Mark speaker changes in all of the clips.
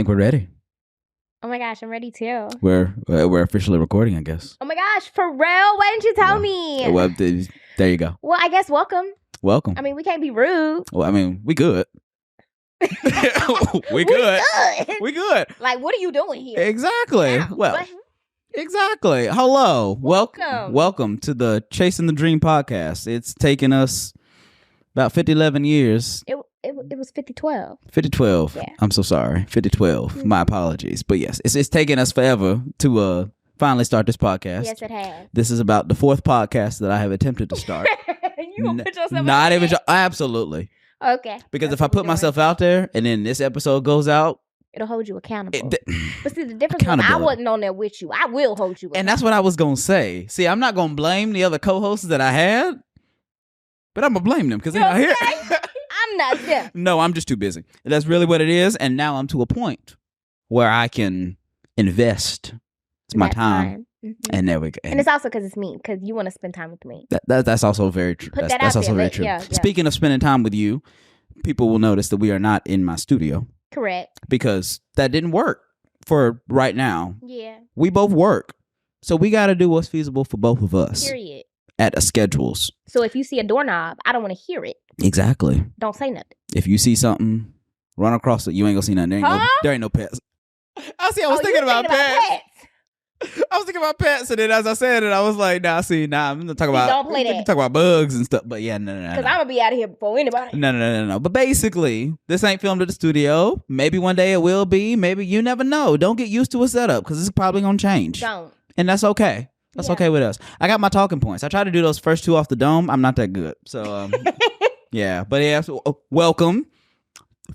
Speaker 1: think we're ready.
Speaker 2: Oh my gosh, I'm ready too.
Speaker 1: We're officially recording, I guess.
Speaker 2: Oh my gosh, for real? Why didn't you tell me?
Speaker 1: Well, there you go.
Speaker 2: Well, I guess welcome.
Speaker 1: Welcome.
Speaker 2: I mean, we can't be rude.
Speaker 1: Well, I mean, we good. we good. We good.
Speaker 2: Like, what are you doing here?
Speaker 1: Exactly.
Speaker 2: Yeah,
Speaker 1: well, exactly. Hello.
Speaker 2: Welcome.
Speaker 1: Welcome to the Chasing the Dream podcast. It's taken us about 11 years.
Speaker 2: It was 5012.
Speaker 1: 5012.
Speaker 2: Yeah.
Speaker 1: I'm so sorry. 5012. Mm-hmm. My apologies. But yes, it's taken us forever to finally start this podcast.
Speaker 2: Yes, it has.
Speaker 1: This is about the fourth podcast that I have attempted to start.
Speaker 2: You gonna put yourself
Speaker 1: not even absolutely.
Speaker 2: Okay.
Speaker 1: Because if I put myself out there and then this episode goes out,
Speaker 2: it'll hold you accountable. But see, the difference is I wasn't on there with you. I will hold you accountable.
Speaker 1: And that's what I was going to say. See, I'm not going to blame the other co-hosts that I had, but I'm going to blame them because they're not here.
Speaker 2: I'm not there.
Speaker 1: No, I'm just too busy. That's really what it is. And now I'm to a point where I can invest my time. Mm-hmm. And there we go.
Speaker 2: And it's also because it's me, because you want to spend time with me.
Speaker 1: That's also very true. That's also very true. Yeah. Speaking of spending time with you, people will notice that we are not in my studio.
Speaker 2: Correct.
Speaker 1: Because that didn't work for right now.
Speaker 2: Yeah.
Speaker 1: We both work. So we got to do what's feasible for both of us.
Speaker 2: Period.
Speaker 1: At a schedules.
Speaker 2: So if you see a doorknob, I don't want to hear it.
Speaker 1: Exactly.
Speaker 2: Don't say nothing.
Speaker 1: If you see something, run across it. You ain't gonna see nothing. There ain't no pets. I was thinking about pets. I was thinking about pets, and then as I said it, I was like, I'm gonna talk about
Speaker 2: don't play that.
Speaker 1: Talk about bugs and stuff. But yeah, no.
Speaker 2: Because I'm gonna be out of here before anybody.
Speaker 1: No. But basically, this ain't filmed at the studio. Maybe one day it will be. Maybe you never know. Don't get used to a setup because it's probably gonna change.
Speaker 2: Don't.
Speaker 1: And that's okay. That's okay with us. I got my talking points. I tried to do those first two off the dome. I'm not that good. So, yeah. But yeah, so, welcome.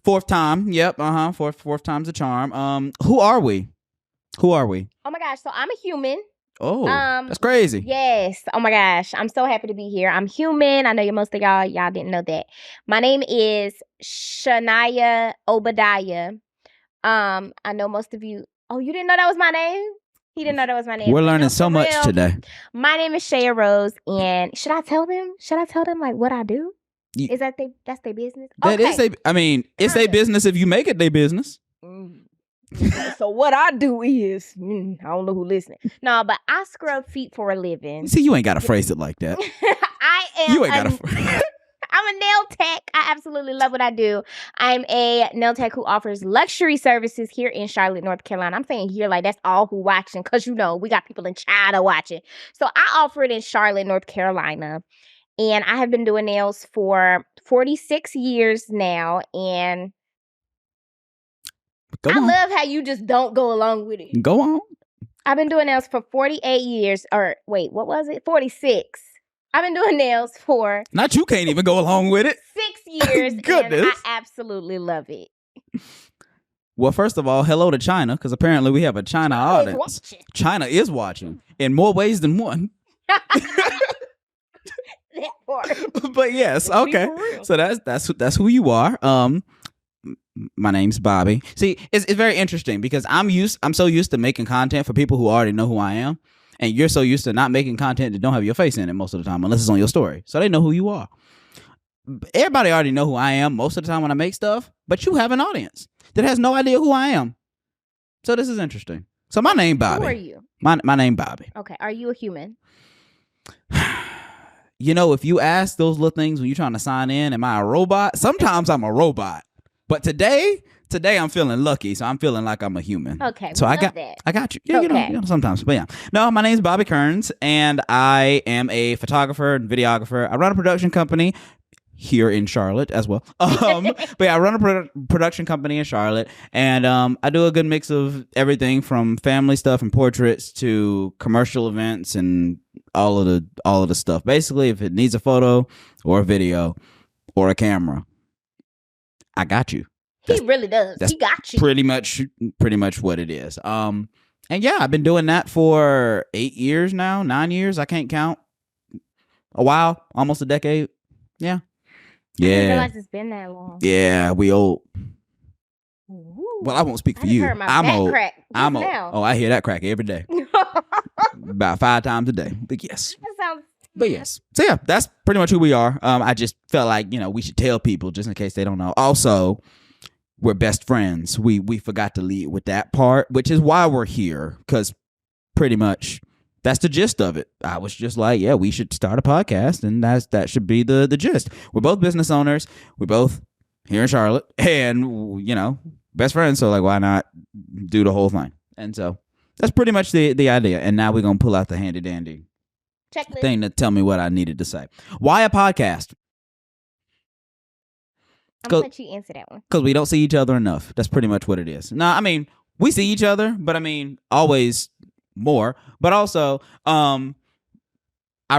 Speaker 1: Fourth time. Yep. Fourth time's a charm. Who are we? Oh
Speaker 2: my gosh. So I'm a human.
Speaker 1: Oh, that's crazy.
Speaker 2: Yes. Oh my gosh. I'm so happy to be here. I'm human. I know most of y'all didn't know that. My name is Shania Obadiah. I know most of you. Oh, you didn't know that was my name? He didn't know that was my name.
Speaker 1: We're learning so much today.
Speaker 2: My name is Shaya Rose, and should I tell them like what I do? Is that's their business?
Speaker 1: That is it's their business if you make it their business.
Speaker 2: So what I do is, I don't know who listening. No, but I scrub feet for a living.
Speaker 1: See, you ain't got to phrase it like that.
Speaker 2: I am.
Speaker 1: You ain't got to.
Speaker 2: I'm a nail tech. I absolutely love what I do. I'm a nail tech who offers luxury services here in Charlotte, North Carolina. I'm saying here like that's all who watching because, we got people in China watching. So I offer it in Charlotte, North Carolina. And I have been doing nails for 46 years now. And I love how you just don't go along with it.
Speaker 1: Go on.
Speaker 2: I've been doing nails for 48 years. Or wait, what was it? 46. I've been doing nails for...
Speaker 1: Not you can't even go along with it.
Speaker 2: 6 years.
Speaker 1: Goodness.
Speaker 2: And I absolutely love it.
Speaker 1: Well, first of all, hello to China, because apparently we have a China audience. China is watching in more ways than one.
Speaker 2: That part.
Speaker 1: But yes, okay. So that's who you are. My name's Bobby. See, it's very interesting because I'm so used to making content for people who already know who I am. And you're so used to not making content that don't have your face in it most of the time, unless it's on your story. So they know who you are. Everybody already know who I am most of the time when I make stuff, but you have an audience that has no idea who I am. So this is interesting. So my name Bobby.
Speaker 2: Who are you?
Speaker 1: My name Bobby.
Speaker 2: Okay. Are you a human?
Speaker 1: If you ask those little things when you're trying to sign in, am I a robot? Sometimes I'm a robot. But today I'm feeling lucky, so I'm feeling like I'm a human.
Speaker 2: Okay,
Speaker 1: so I got you. Yeah,
Speaker 2: okay.
Speaker 1: Sometimes, but yeah. No, my name's Bobby Kerns, and I am a photographer and videographer. I run a production company here in Charlotte as well. But yeah, I run a production company in Charlotte, and I do a good mix of everything from family stuff and portraits to commercial events and all of the stuff. Basically, if it needs a photo or a video or a camera, I got you.
Speaker 2: He really does. He got you.
Speaker 1: Pretty much what it is. And yeah, I've been doing that for 8 years now, 9 years. I can't count. A while, almost a decade. Yeah.
Speaker 2: I didn't realize it's been that long.
Speaker 1: Yeah, we old.
Speaker 2: Ooh.
Speaker 1: Well, I won't speak for you.
Speaker 2: I'm old. I'm old.
Speaker 1: Oh, I hear that crack every day. About 5 times a day. But yes.
Speaker 2: That sounds.
Speaker 1: But yes. So yeah, that's pretty much who we are. I just felt like, we should tell people just in case they don't know. Also, we're best friends. We forgot to lead with that part, which is why we're here, because pretty much that's the gist of it. I was just like, yeah, we should start a podcast, and that should be the gist. We're both business owners. We're both here in Charlotte, and best friends. So like, why not do the whole thing? And so that's pretty much the idea. And now we're gonna pull out the handy dandy
Speaker 2: Checklist
Speaker 1: thing to tell me what I needed to say. Why a podcast?
Speaker 2: I'm gonna let you answer that one.
Speaker 1: Because we don't see each other enough. That's pretty much what it is. No, I mean, we see each other, but I mean, always more. But also, I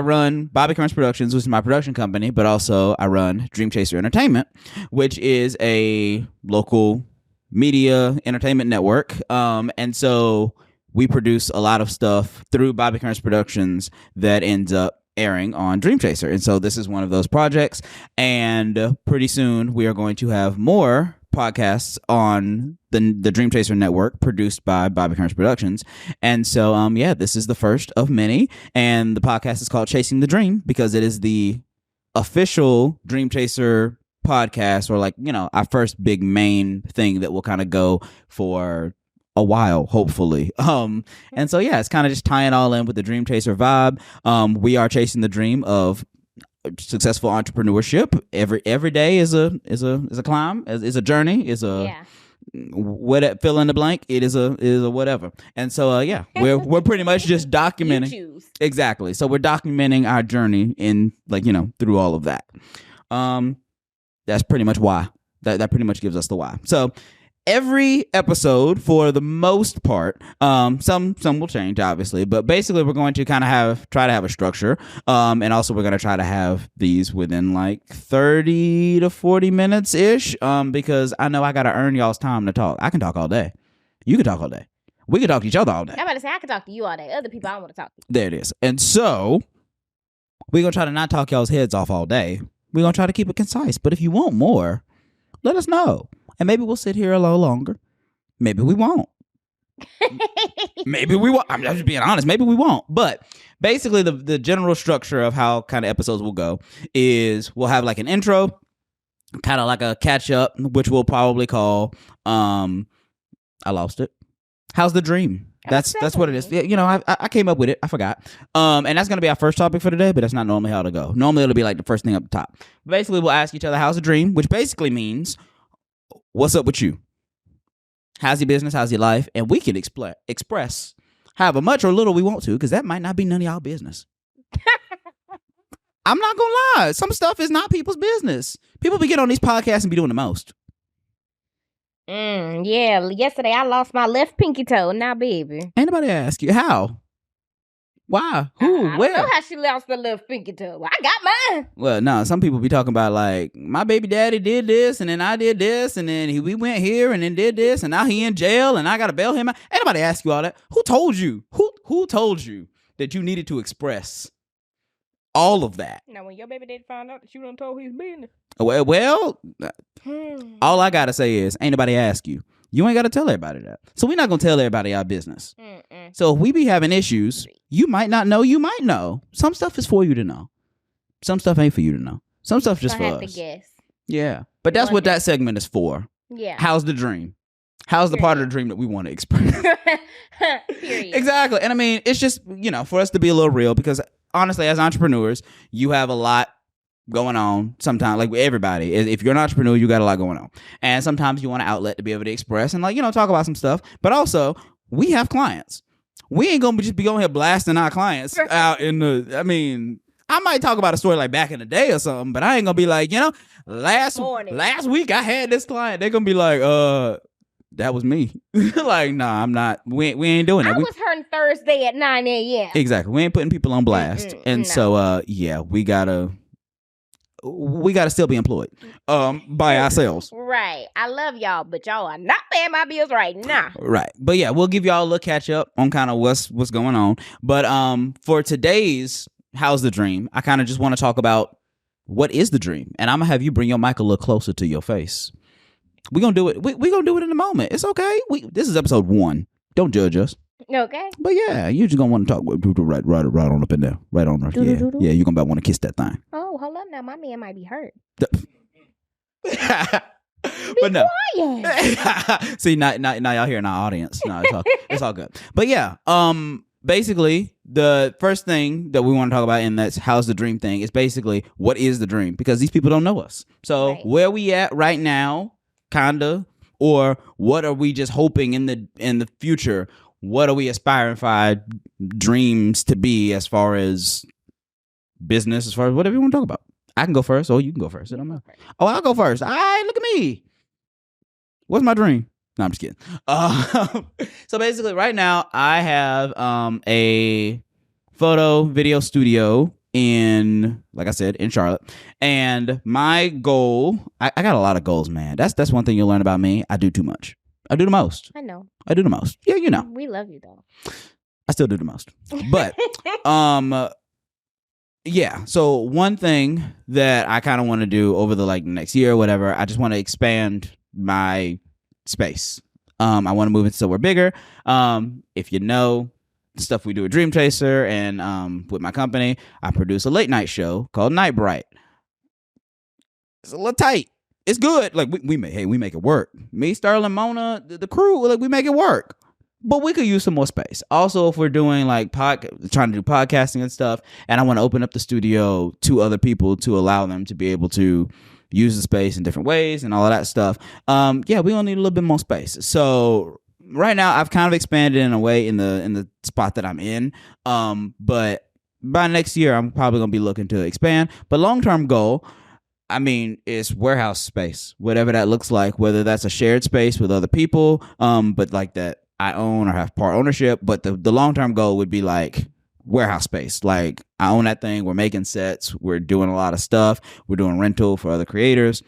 Speaker 1: run Bobby Kerns Productions, which is my production company, but also I run Dream Chaser Entertainment, which is a local media entertainment network. And so we produce a lot of stuff through Bobby Kerns Productions that ends up airing on Dream Chaser. And so this is one of those projects. And pretty soon we are going to have more podcasts on the Dream Chaser network produced by Bobby Kerns Productions. And so, this is the first of many. And the podcast is called Chasing the Dream because it is the official Dream Chaser podcast, or our first big main thing that will kind of go for a while, hopefully. And so it's kind of just tying all in with the Dream Chaser vibe. We are chasing the dream of successful entrepreneurship. Every day is a climb, is a journey, is a what, fill in the blank. It is a whatever. And so we're pretty much just documenting.
Speaker 2: You choose.
Speaker 1: Exactly. So we're documenting our journey in through all of that. That's pretty much why. That pretty much gives us the why. So every episode, for the most part, some will change, obviously, but basically we're going to kind of try to have a structure, and also we're going to try to have these within 30 to 40 minutes ish, because I know I got to earn y'all's time to talk. I can talk all day. You can talk all day. We can talk to each other all day.
Speaker 2: I'm about to say I can talk to you all day. Other people I don't want to talk to.
Speaker 1: There it is. And so we're going to try to not talk y'all's heads off all day. We're going to try to keep it concise. But if you want more, let us know. And maybe we'll sit here a little longer. Maybe we won't. Maybe we won't. I'm just being honest. Maybe we won't. But basically, the general structure of how kind of episodes will go is we'll have an intro, kind of like a catch up, which we'll probably call I lost it. How's the dream? That's what it is. Yeah, I came up with it. I forgot. And that's going to be our first topic for today, but that's not normally how it'll go. Normally, it'll be the first thing up the top. Basically, we'll ask each other, how's the dream? Which basically means, what's up with you? How's your business? How's your life? And we can express however much or little we want to, because that might not be none of y'all business. I'm not going to lie. Some stuff is not people's business. People be getting on these podcasts and be doing the most.
Speaker 2: Yeah. Yesterday, I lost my left pinky toe. Now, baby.
Speaker 1: Ain't nobody ask you. How? Why? Who?
Speaker 2: I
Speaker 1: Where?
Speaker 2: don't know how she lost the left pinky toe. I got mine.
Speaker 1: Well, no, some people be talking about my baby daddy did this, and then I did this, and then we went here and then did this, and now he in jail, and I got to bail him out. Ain't nobody ask you all that. Who told you? Who told you that you needed to express all of that?
Speaker 2: Now, when your baby daddy found out that you done told his business.
Speaker 1: Well, all I got to say is, ain't nobody ask you. You ain't got to tell everybody that. So we're not going to tell everybody our business. So if we be having issues, you might not know, you might know. Some stuff is for you to know. Some stuff ain't for you to know. Some stuff just for us.
Speaker 2: I have to guess.
Speaker 1: Yeah. But that's what that segment is for.
Speaker 2: Yeah.
Speaker 1: How's the dream? How's the part of the dream that we want to express?
Speaker 2: Period.
Speaker 1: Exactly. And I mean, it's just, for us to be a little real, because honestly, as entrepreneurs, you have a lot going on sometimes, everybody. If you're an entrepreneur, you got a lot going on. And sometimes you want an outlet to be able to express and talk about some stuff. But also, we have clients. We ain't gonna just be going here blasting our clients out in the, I might talk about a story back in the day or something, but I ain't gonna be last week I had this client. They're gonna be that was me. Nah, I'm not. We ain't doing that.
Speaker 2: I was hurting Thursday at 9 a.m.
Speaker 1: Exactly. We ain't putting people on blast. And so, we gotta still be employed by ourselves.
Speaker 2: Right. I love y'all, but y'all are not paying my bills right now.
Speaker 1: Right. But yeah, we'll give y'all a little catch up on kind of what's going on. But for today's How's the Dream, I kind of just want to talk about what is the dream. And I'm going to have you bring your mic a little closer to your face. We're going to do it. We're going to do it in a moment. It's okay. This is episode 1. Don't judge us.
Speaker 2: Okay.
Speaker 1: But yeah, you're just going to want to talk right on up in there. Right on there. Yeah, you're going to want to kiss that thing.
Speaker 2: Oh, hold up now. My man might be hurt.
Speaker 1: But no.
Speaker 2: Quiet.
Speaker 1: See, now y'all hearing our audience. No, it's all good. But yeah, basically, the first thing that we want to talk about, and that's how's the dream thing, is basically what is the dream, because these people don't know us. So where we at right now, kinda, or what are we just hoping in the future? What are we aspiring for our dreams to be as far as business, as far as whatever you want to talk about? I can go first, or you can go first. It don't matter. Oh, I'll go first. All right, look at me. What's my dream? No, I'm just kidding. So basically, right now, I have a photo video studio in, like I said, in Charlotte. And my goal, I got a lot of goals, man. That's one thing you'll learn about me. I do too much. I do the most.
Speaker 2: I know.
Speaker 1: I do the most. Yeah, you know.
Speaker 2: We love you, though.
Speaker 1: I still do the most. But, yeah. So one thing that I kind of want to do over the next year or whatever, I just want to expand my space. I want to move into somewhere bigger. If you know the stuff we do at Dream Chaser and with my company, I produce a late night show called Night Bright. It's a little tight. It's good. Like we make it work. Me, Sterling, Mona, the crew, we make it work. But we could use some more space. Also, if we're doing trying to do podcasting and stuff, and I want to open up the studio to other people to allow them to be able to use the space in different ways and all of that stuff. Yeah, we gonna need a little bit more space. So right now, I've kind of expanded in a way in the spot that I'm in. But by next year, I'm probably gonna be looking to expand. But long-term goal, I mean, is warehouse space, whatever that looks like, whether that's a shared space with other people, but that I own or have part ownership. But the long-term goal would be warehouse space. I own that thing. We're making sets. We're doing a lot of stuff. We're doing rental for other creators.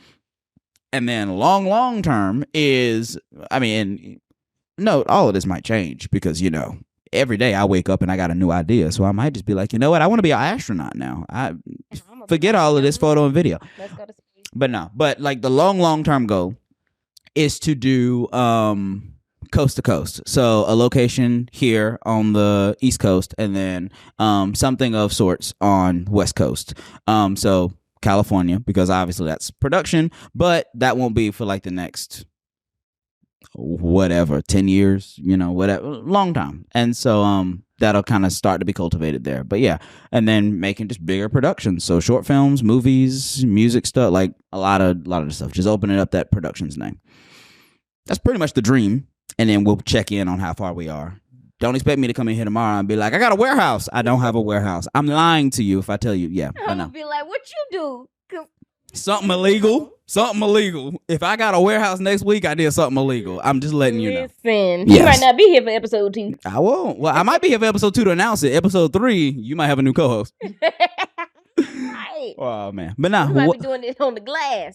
Speaker 1: And then long term is, no, all of this might change because, every day I wake up and I got a new idea. So I might just be like, you know what? I want to be an astronaut now. I forget all of this photo and video.
Speaker 2: Let's go to space.
Speaker 1: But no, the long term goal is to do coast to coast. So a location here on the East Coast and then something of sorts on West Coast. So California, because obviously that's production, but that won't be for the next 10 years, whatever, long time. And so that'll kind of start to be cultivated there. But yeah, and then making just bigger productions. So short films, movies, music stuff, a lot of the stuff. Just opening up that production's name. That's pretty much the dream. And then we'll check in on how far we are. Don't expect me to come in here tomorrow and be like, I got a warehouse. I don't have a warehouse. I'm lying to you if I tell you, yeah.
Speaker 2: I'm going to be like, what you do?
Speaker 1: Something illegal. Something illegal. If I got a warehouse next week, I did something illegal. I'm just letting you know.
Speaker 2: Listen, you might not be here for episode 2.
Speaker 1: I won't. Well, I might be here for episode 2 to announce it. Episode 3, you might have a new co-host.
Speaker 2: Right.
Speaker 1: Oh, man. But now,
Speaker 2: we might be doing it on the glass.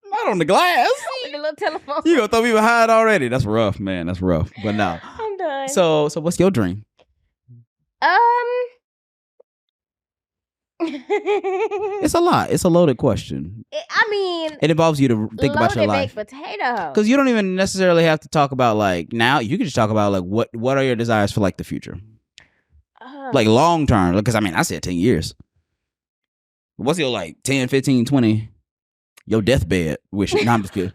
Speaker 1: Not on the glass.
Speaker 2: With the little telephone.
Speaker 1: You gonna throw me behind already? That's rough, man. That's rough. But no.
Speaker 2: I'm done.
Speaker 1: So what's your dream? It's a lot. It's a loaded question. It involves you to think about your life.
Speaker 2: Baked potato.
Speaker 1: Because you don't even necessarily have to talk about now. You can just talk about what are your desires for the future, long term. Because I said 10 years. What's your 10, 15, 20? Your deathbed wish. No, I'm just kidding.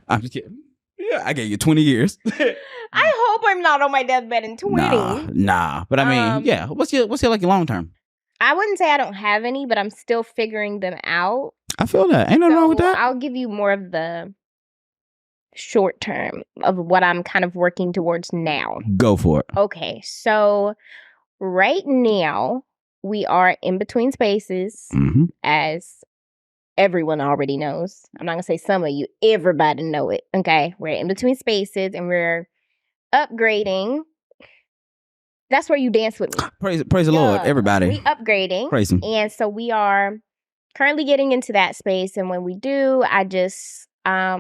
Speaker 1: Yeah, I gave you 20 years.
Speaker 2: I hope I'm not on my deathbed in 20.
Speaker 1: Nah. But yeah. What's your long term?
Speaker 2: I wouldn't say I don't have any, but I'm still figuring them out.
Speaker 1: I feel that. Ain't nothing wrong with that.
Speaker 2: I'll give you more of the short term of what I'm kind of working towards now.
Speaker 1: Go for it.
Speaker 2: Okay. So right now we are in between spaces, as everyone already knows. I'm not going to say some of you. Everybody know it. Okay. We're in between spaces and we're upgrading. That's where you dance with me.
Speaker 1: Praise the Lord, everybody.
Speaker 2: We upgrading.
Speaker 1: Praise Him.
Speaker 2: And so we are currently getting into that space. And when we do, I just, I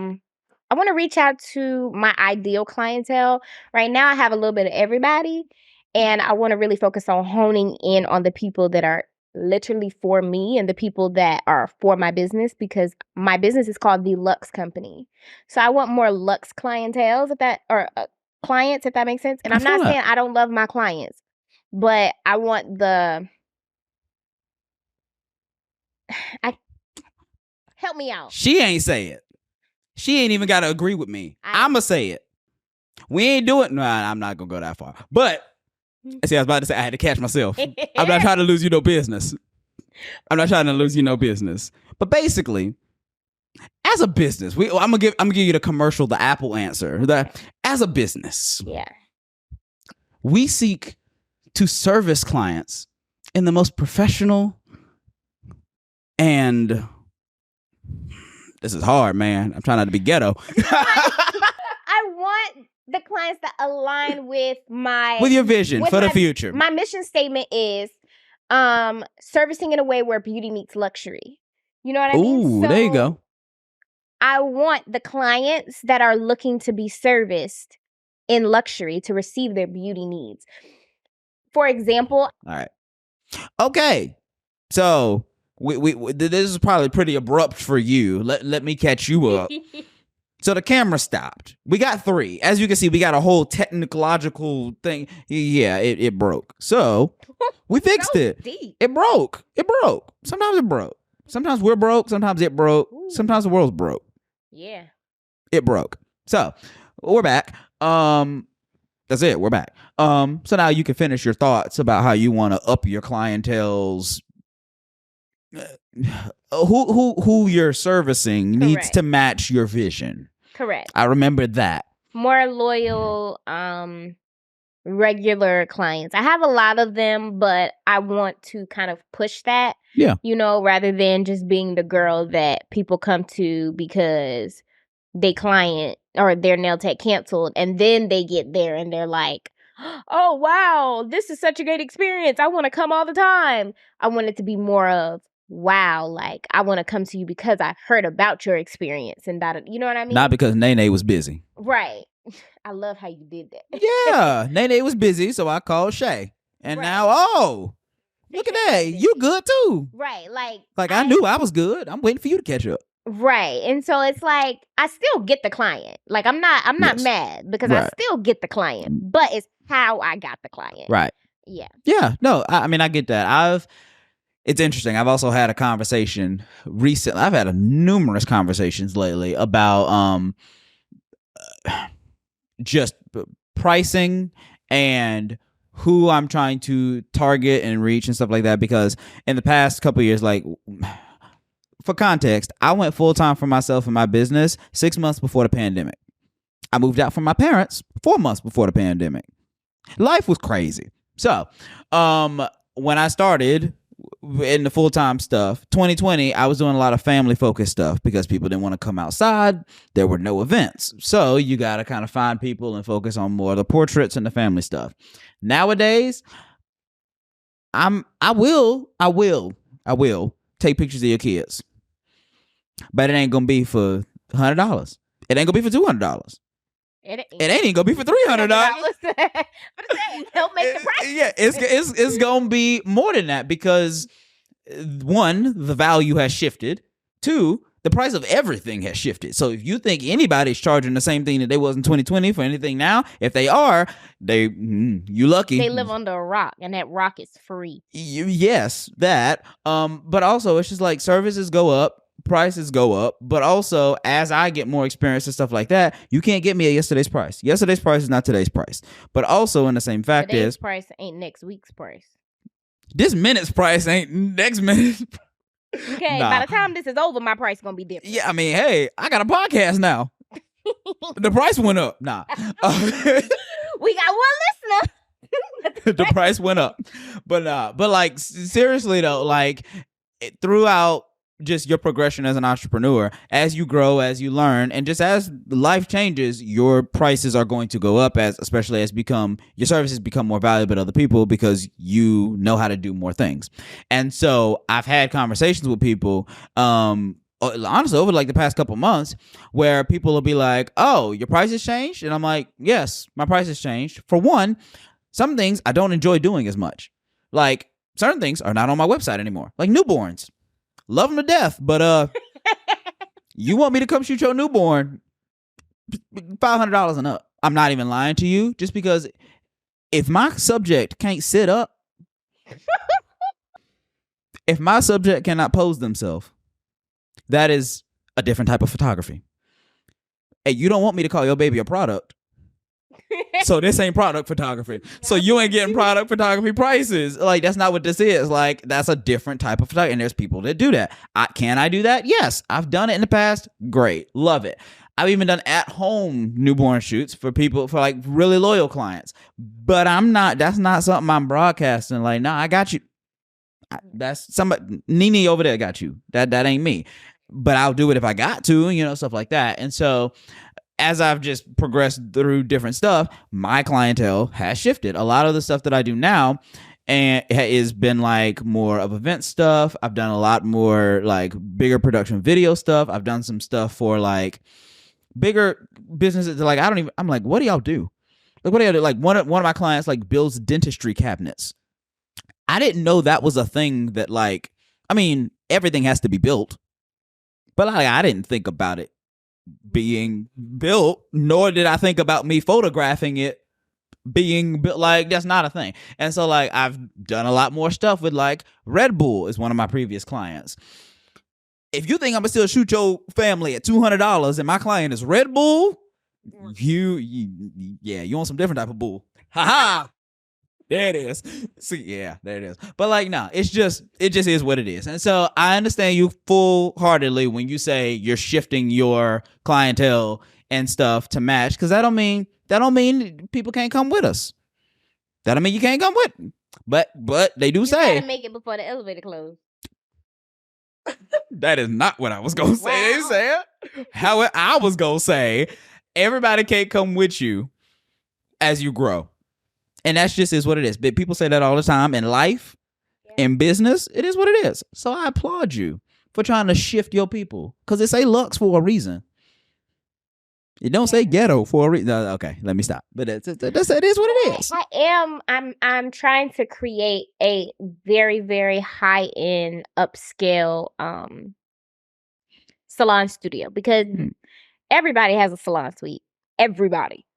Speaker 2: want to reach out to my ideal clientele. Right now, I have a little bit of everybody. And I want to really focus on honing in on the people that are literally for me and the people that are for my business, because my business is called the Lux Company. So I want more Lux clientele, clients, if that makes sense. And I'm not saying I don't love my clients, but I want help me out.
Speaker 1: She ain't say it. She ain't even got to agree with me. I'ma say it. We ain't doing. No, I'm not gonna go that far. But see, I was about to say I had to catch myself. I'm not trying to lose you no business. But basically, as a business, I'm gonna give you the commercial, the Apple answer. As a business, we seek to service clients in the most professional and this is hard, man. I'm trying not to be ghetto.
Speaker 2: I want the clients that align with
Speaker 1: your vision for the future.
Speaker 2: My mission statement is servicing in a way where beauty meets luxury. You know what I mean?
Speaker 1: Ooh, there you go.
Speaker 2: I want the clients that are looking to be serviced in luxury to receive their beauty needs. For example.
Speaker 1: All right. Okay. So we this is probably pretty abrupt for you. Let me catch you up. So the camera stopped. We got 3. As you can see, we got a whole technological thing. Yeah, it broke. So we fixed it.
Speaker 2: Deep.
Speaker 1: It broke. Sometimes it broke. Sometimes we're broke. Sometimes it broke. Ooh. Sometimes the world's broke.
Speaker 2: Yeah.
Speaker 1: It broke. So we're back. That's it. We're back. So now you can finish your thoughts about how you want to up your clientele's who you're servicing needs to match your vision.
Speaker 2: Correct.
Speaker 1: I remember that.
Speaker 2: More loyal, regular clients. I have a lot of them, but I want to kind of push that.
Speaker 1: Yeah.
Speaker 2: You know, rather than just being the girl that people come to because they client or their nail tech canceled, and then they get there and they're like, oh, wow, this is such a great experience. I want to come all the time. I want it to be more of, wow, like, I want to come to you because I heard about your experience and that, you know what I mean?
Speaker 1: Not because Nene was busy.
Speaker 2: Right. I love how you did that.
Speaker 1: Yeah. Nene was busy, so I called Shay. And now, look at that. You good too.
Speaker 2: Right.
Speaker 1: Like I knew I was good. I'm waiting for you to catch up.
Speaker 2: Right. And so it's like, I still get the client. Like, I'm not mad because I still get the client, but it's how I got the client.
Speaker 1: Right.
Speaker 2: Yeah.
Speaker 1: Yeah. No, I mean, I get that. It's interesting. I've also had a conversation recently. I've had numerous conversations lately about just pricing and who I'm trying to target and reach and stuff like that. Because in the past couple of years, like, for context, I went full-time for myself and my business 6 months before the pandemic. I moved out from my parents 4 months before the pandemic. Life was crazy. So, when I started in the full-time stuff, 2020, I was doing a lot of family-focused stuff because people didn't want to come outside. There were no events. So you got to kind of find people and focus on more of the portraits and the family stuff. Nowadays, I will take pictures of your kids. But it ain't going to be for $100. It ain't going to be for $200. It ain't even gonna be for $300.
Speaker 2: Help make the price.
Speaker 1: Yeah, it's gonna be more than that because 1, the value has shifted. 2, the price of everything has shifted. So if you think anybody's charging the same thing that they was in 2020 for anything now, if they are, you lucky.
Speaker 2: They live under a rock, and that rock is free.
Speaker 1: Yes, that. But also it's just like services go up. Prices go up, but also as I get more experience and stuff like that, you can't get me at yesterday's price. Yesterday's price is not today's price. But also in the same fact
Speaker 2: today's price ain't next week's price.
Speaker 1: This minute's price ain't next minute's price.
Speaker 2: Okay, by the time this is over, my price is gonna be different.
Speaker 1: Yeah, I mean, hey, I got a podcast now. The price went up. Nah.
Speaker 2: We got one listener.
Speaker 1: The price went up. But like seriously though, like throughout just your progression as an entrepreneur, as you grow, as you learn, and just as life changes, your prices are going to go up especially as your services become more valuable to other people because you know how to do more things. And so I've had conversations with people, honestly, over like the past couple months where people will be like, oh, your price has changed? And I'm like, yes, my price has changed. For one, some things I don't enjoy doing as much. Like certain things are not on my website anymore, like newborns. Love them to death, but you want me to come shoot your newborn, $500 and up. I'm not even lying to you, just because if my subject can't sit up, if my subject cannot pose themselves, that is a different type of photography. hey, you don't want me to call your baby a product. So this ain't product photography. So you ain't getting product photography prices. Like, that's not what this is. Like, that's a different type of photography. And there's people that do that. Can I do that? Yes. I've done it in the past. Great. Love it. I've even done at-home newborn shoots for people, for like really loyal clients. But that's not something I'm broadcasting. Like, nah, I got you. That's somebody, Nene over there got you. That ain't me. But I'll do it if I got to, stuff like that. And so as I've just progressed through different stuff, my clientele has shifted. A lot of the stuff that I do now and has been like more of event stuff. I've done a lot more like bigger production video stuff. I've done some stuff for like bigger businesses. Like, I'm like, what do y'all do? Like, what do y'all do? Like one of my clients like builds dentistry cabinets. I didn't know that was a thing that like, I mean, everything has to be built, but like, I didn't think about it being built, nor did I think about me photographing it being built. Like, that's not a thing. And so like, I've done a lot more stuff with like Red Bull is one of my previous clients. If you think I'm gonna still shoot your family at $200 and my client is Red Bull, you want some different type of bull. Ha. There it is. See, yeah, there it is. But like, no, it just is what it is. And so I understand you full-heartedly when you say you're shifting your clientele and stuff to match, because that don't mean people can't come with us. That don't mean you can't come with. But they do say,
Speaker 2: you gotta make it before the elevator closes.
Speaker 1: That is not what I was gonna say. Wow. Sam. How I was gonna say, everybody can't come with you as you grow. And that's just is what it is. But people say that all the time in life, in business. It is what it is. So I applaud you for trying to shift your people, because it say Lux for a reason. It don't say ghetto for a reason. No, okay, let me stop. But it is what it is.
Speaker 2: I'm trying to create a very, very high end upscale salon studio, because everybody has a salon suite. Everybody.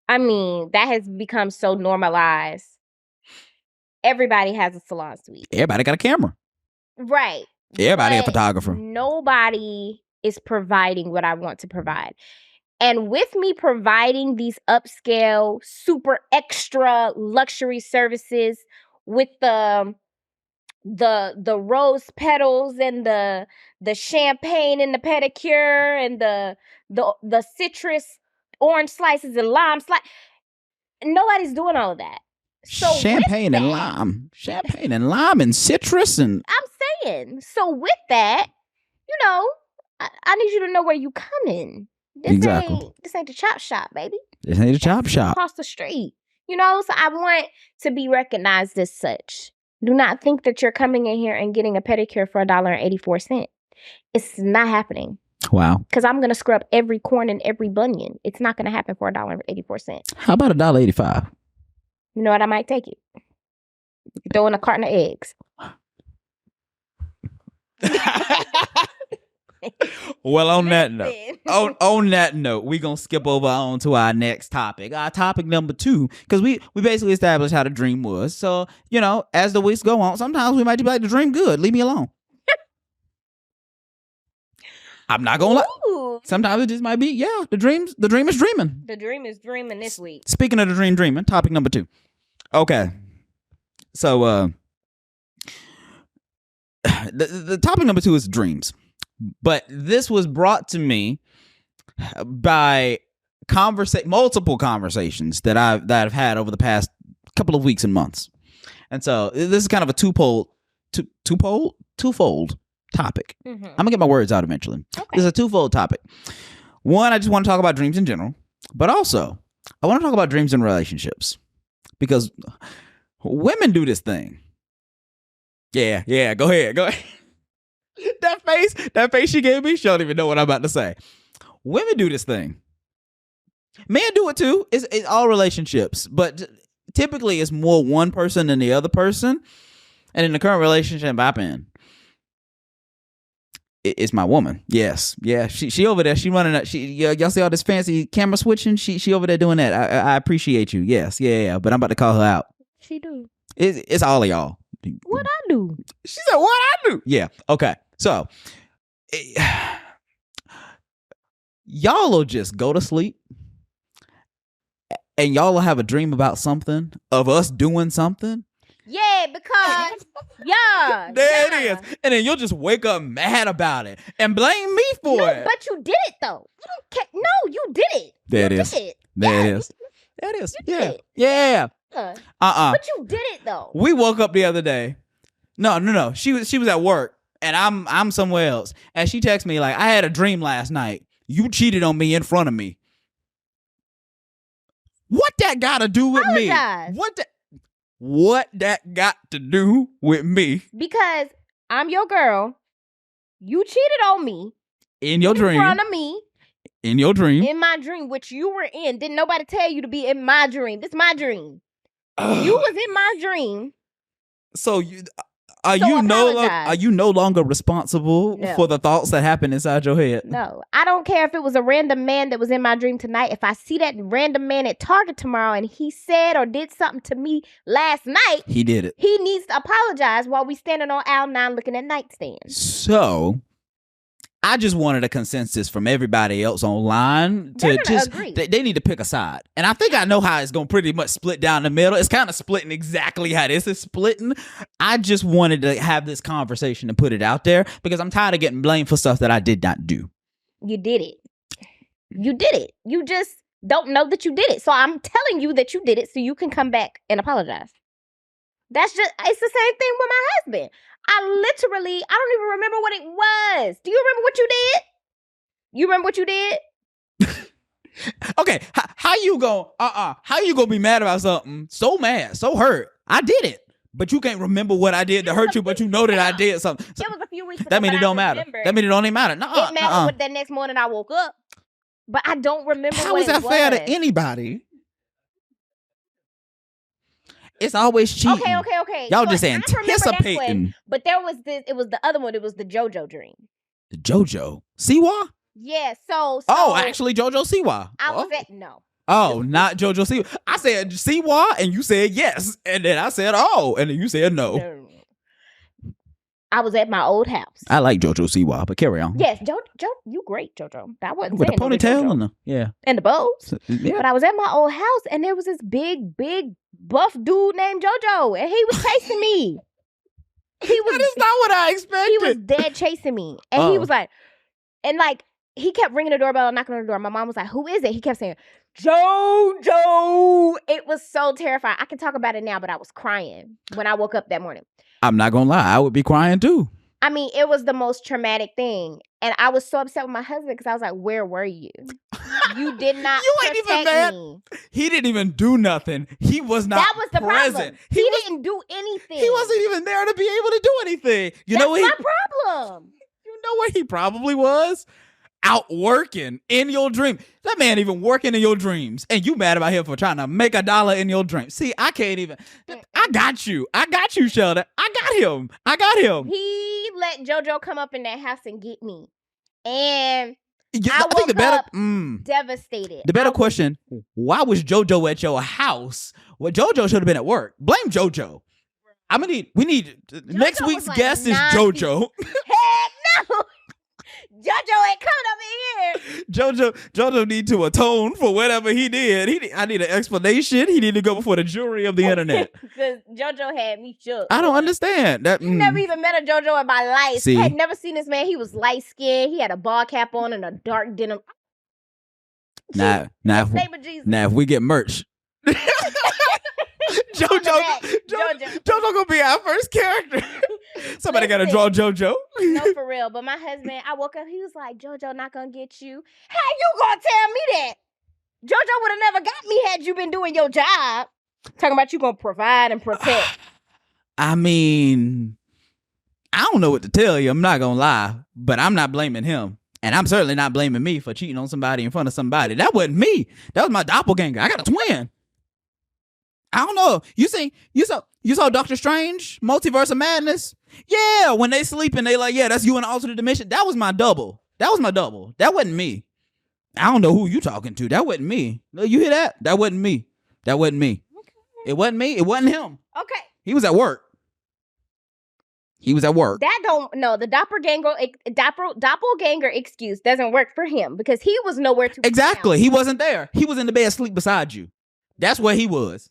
Speaker 2: I mean, that has become so normalized. Everybody has a salon suite.
Speaker 1: Everybody got a camera.
Speaker 2: Right.
Speaker 1: Everybody a photographer.
Speaker 2: Nobody is providing what I want to provide. And with me providing these upscale, super extra luxury services with the rose petals and the champagne and the pedicure and the citrus orange slices and lime slice. Nobody's doing all of that. So
Speaker 1: champagne and lime and citrus and.
Speaker 2: I'm saying, so with that, I need you to know where you coming. This ain't the chop shop, baby.
Speaker 1: This ain't the chop shop.
Speaker 2: Across the street. So I want to be recognized as such. Do not think that you're coming in here and getting a pedicure for $1.84. It's not happening.
Speaker 1: Wow.
Speaker 2: Because I'm going to scrub every corn and every bunion. It's not going to happen for $1.84.
Speaker 1: How about $1.85?
Speaker 2: You know what? I might take it. Throw in a carton of eggs.
Speaker 1: Well, on that note, we're going to skip over on to our next topic. Our topic number 2, because we basically established how the dream was. So, as the weeks go on, sometimes we might be like, the dream good. Leave me alone. I'm not going to lie. Sometimes it just might be, the dream is dreaming.
Speaker 2: The dream is dreaming this week.
Speaker 1: Speaking of the dreaming, topic number 2. Okay. So, the topic number 2 is dreams. But this was brought to me by multiple conversations that I've had over the past couple of weeks and months. And so this is kind of a twofold topic. Mm-hmm. I'm gonna get my words out eventually. Okay. This is a twofold topic. One, I just want to talk about dreams in general, but also I want to talk about dreams in relationships, because women do this thing. Yeah. Go ahead. That face she gave me, she don't even know what I'm about to say. Women do this thing. Men do it too. It's all relationships, but typically it's more one person than the other person. And in the current relationship I'm in, it's my woman. Yes. Yeah. She over there. She running. Y'all see all this fancy camera switching? She over there doing that. I appreciate you. Yes. Yeah. But I'm about to call her out.
Speaker 2: She do.
Speaker 1: It's all of y'all.
Speaker 2: What I do?
Speaker 1: She said, what I do? Yeah. Okay. So, y'all will just go to sleep and y'all will have a dream about something of us doing something.
Speaker 2: Yeah, because
Speaker 1: There it is. And then you'll just wake up mad about it and blame me for it.
Speaker 2: But you did it though. You don't care. No, you did it.
Speaker 1: There it is. There it is. That is. Yeah. Yeah.
Speaker 2: But you did it though.
Speaker 1: We woke up the other day. No. She was at work and I'm somewhere else. And she texted me like, I had a dream last night. You cheated on me in front of me. What that got to do with me? What that got to do with me?
Speaker 2: Because I'm your girl. You cheated on me.
Speaker 1: In your dream.
Speaker 2: In front of me.
Speaker 1: In your dream.
Speaker 2: In my dream, which you were in. Didn't nobody tell you to be in my dream. This is my dream. You was in my dream.
Speaker 1: So are you no longer responsible for the thoughts that happen inside your head?
Speaker 2: No. I don't care if it was a random man that was in my dream tonight. If I see that random man at Target tomorrow and he said or did something to me last night.
Speaker 1: He did it.
Speaker 2: He needs to apologize while we standing on aisle 9 looking at nightstands.
Speaker 1: So I just wanted a consensus from everybody else online to just agree. They need to pick a side. And I think I know how it's going to pretty much split down the middle. It's kind of splitting exactly how this is splitting. I just wanted to have this conversation and put it out there because I'm tired of getting blamed for stuff that I did not do.
Speaker 2: You did it. You did it. You just don't know that you did it. So I'm telling you that you did it so you can come back and apologize. It's the same thing with my husband. I don't even remember what it was. Do you remember what you did? You remember what you did?
Speaker 1: Okay, how you gonna be mad about something? So mad, so hurt. I did it, but you can't remember what I did to hurt you, but you know that I did something.
Speaker 2: It was a few weeks ago.
Speaker 1: That means it don't matter. That means it don't even matter.
Speaker 2: It mattered that next morning I woke up, but I don't remember
Speaker 1: how is that fair to anybody? It's always cheating.
Speaker 2: Okay.
Speaker 1: Y'all just anticipating.
Speaker 2: But there was this. It was the other one. It was the JoJo dream.
Speaker 1: The JoJo Siwa?
Speaker 2: Yeah. So.
Speaker 1: Oh, actually, JoJo Siwa.
Speaker 2: No.
Speaker 1: Oh, not JoJo Siwa. I said Siwa, and you said yes, and then I said and then you said no.
Speaker 2: I was at my old house.
Speaker 1: I like JoJo Siwa, but carry on.
Speaker 2: Yes, JoJo, you great, JoJo. I wasn't
Speaker 1: with
Speaker 2: saying
Speaker 1: the ponytail
Speaker 2: and the bows.
Speaker 1: Yeah.
Speaker 2: But I was at my old house, and there was this big buff dude named JoJo, and he was chasing me. That
Speaker 1: is not what I expected.
Speaker 2: He was dead chasing me, and he was like, he kept ringing the doorbell, knocking on the door. My mom was like, "Who is it?" He kept saying, "JoJo." It was so terrifying. I can talk about it now, but I was crying when I woke up that morning.
Speaker 1: I'm not gonna lie, I would be crying too.
Speaker 2: I mean, it was the most traumatic thing. And I was so upset with my husband because I was like, where were you? You did not
Speaker 1: you ain't even mad.
Speaker 2: Me.
Speaker 1: He didn't even do nothing. He was not
Speaker 2: That was the
Speaker 1: present.
Speaker 2: problem. He didn't do anything.
Speaker 1: He wasn't even there to be able to do anything.
Speaker 2: That's my problem.
Speaker 1: You know where he probably was? Out working in your dream. That man even working in your dreams. And you mad about him for trying to make $1 in your dream. See, I can't even. I got you, Sheldon. I got him.
Speaker 2: He let JoJo come up in that house and get me. And
Speaker 1: I woke up
Speaker 2: devastated.
Speaker 1: The better question, why was JoJo at your house? Well, JoJo should have been at work. Blame JoJo. We need next week's guest is JoJo.
Speaker 2: Heck no. JoJo ain't coming over here.
Speaker 1: JoJo need to atone for whatever he did. I need an explanation. He need to go before the jury of the internet.
Speaker 2: Because JoJo had me shook.
Speaker 1: I don't understand that.
Speaker 2: Never even met a JoJo in my life.
Speaker 1: See?
Speaker 2: I had never seen this man. He was light skinned. He had a ball cap on and a dark denim.
Speaker 1: Now if we get merch. JoJo gonna be our first character. Somebody gotta draw JoJo.
Speaker 2: No, for real. But my husband, I woke up, he was like, JoJo not gonna get you. How you gonna tell me that? JoJo would have never got me had you been doing your job. Talking about you gonna provide and protect.
Speaker 1: I mean, I don't know what to tell you. I'm not gonna lie, but I'm not blaming him. And I'm certainly not blaming me for cheating on somebody in front of somebody. That wasn't me. That was my doppelganger. I got a twin. I don't know. You saw Doctor Strange, Multiverse of Madness? Yeah, when they sleep and they like, yeah, that's you in an alternate dimension. That was my double. That wasn't me. I don't know who you talking to. That wasn't me. You hear that? That wasn't me. Okay. It wasn't me. It wasn't him.
Speaker 2: Okay.
Speaker 1: He was at work. He was at work.
Speaker 2: The doppelganger excuse doesn't work for him because he was nowhere to be
Speaker 1: Exactly.
Speaker 2: found.
Speaker 1: He wasn't there. He was in the bed asleep beside you. That's where he was.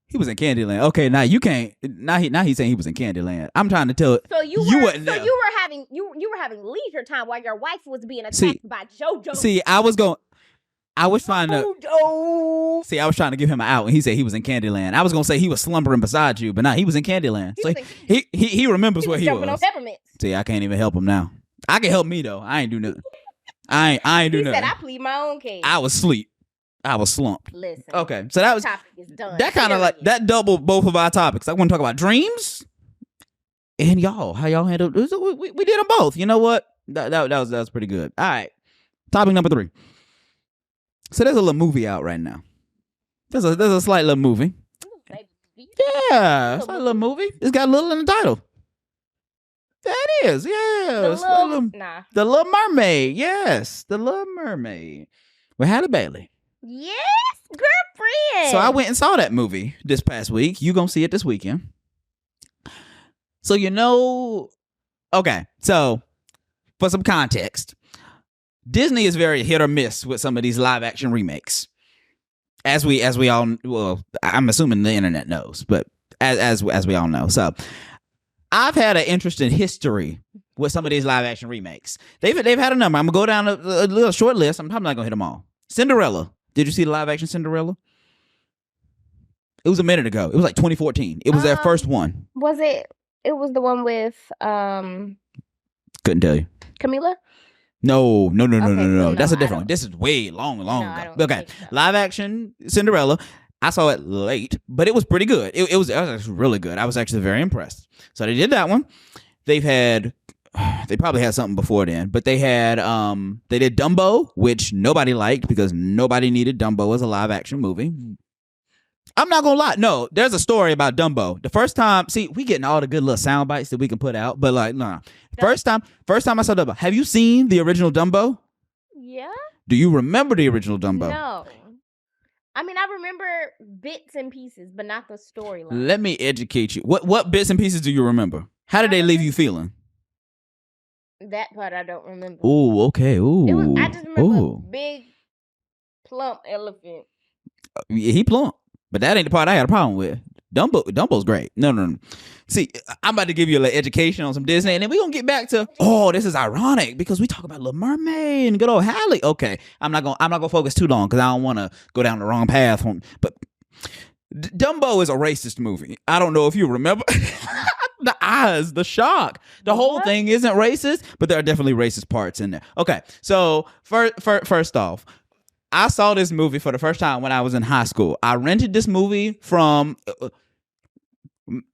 Speaker 1: He was in Candyland. Okay, now you can't. Now he's saying he was in Candyland. I'm trying to tell
Speaker 2: So you
Speaker 1: wasn't there.
Speaker 2: you were having leisure time while your wife was being attacked by JoJo.
Speaker 1: I was trying to give him an out, and he said he was in Candyland. I was gonna say he was slumbering beside you, but he was in Candyland. So he remembers where he was.
Speaker 2: On peppermints.
Speaker 1: See, I can't even help him now. I can help me though. I ain't do nothing. I ain't do nothing.
Speaker 2: He said I plead my own case.
Speaker 1: I was asleep. I was slumped.
Speaker 2: Listen.
Speaker 1: Okay, so that was
Speaker 2: topic is done.
Speaker 1: That kind of like that doubled both of our topics. I want to talk about dreams and how y'all handled. We did them both. You know what? That was pretty good. All right, topic number 3. So there's a little movie out right now. There's a slight little movie. Yeah, it's a little movie. It's got little in the title. That is, yeah. The Little Mermaid. Yes, The Little Mermaid with Halle Bailey.
Speaker 2: Yes, girlfriend.
Speaker 1: So I went and saw that movie this past week. You gonna see it this weekend. So okay. So for some context, Disney is very hit or miss with some of these live action remakes. As we all, well, I'm assuming the internet knows, but as we all know. So I've had an interesting history with some of these live action remakes. They've had a number. I'm gonna go down a little short list. I'm probably not gonna hit them all. Cinderella. Did you see the live action Cinderella? It was a minute ago. It was like 2014. It was their first one.
Speaker 2: Was it? It was the one with
Speaker 1: Couldn't tell you.
Speaker 2: Camila?
Speaker 1: No.
Speaker 2: No,
Speaker 1: That's a different one. This is way long ago. Okay.
Speaker 2: So.
Speaker 1: Live action Cinderella. I saw it late, but it was pretty good. It was actually really good. I was actually very impressed. So they did that one. They probably had something before then, but they did Dumbo, which nobody liked because nobody needed Dumbo as a live action movie. I'm not gonna lie. No, there's a story about Dumbo. The first time, we getting all the good little sound bites that we can put out, but like, no. First time I saw Dumbo. Have you seen the original Dumbo?
Speaker 2: Yeah.
Speaker 1: Do you remember the original Dumbo?
Speaker 2: No. I mean, I remember bits and pieces, but not the storyline.
Speaker 1: Let me educate you. What bits and pieces do you remember? How did they leave you feeling?
Speaker 2: That part I don't remember.
Speaker 1: Oh, okay. Ooh.
Speaker 2: I just remember a big, plump elephant.
Speaker 1: Yeah, he plump. But that ain't the part I had a problem with. Dumbo's great. No. See, I'm about to give you a little education on some Disney, and then we're going to get back to, this is ironic because we talk about Little Mermaid and good old Halle. Okay, I'm not gonna focus too long because I don't want to go down the wrong path. But Dumbo is a racist movie. I don't know if you remember. The eyes, the shock. The whole thing isn't racist, but there are definitely racist parts in there. Okay, so first off, I saw this movie for the first time when I was in high school. I rented this movie from...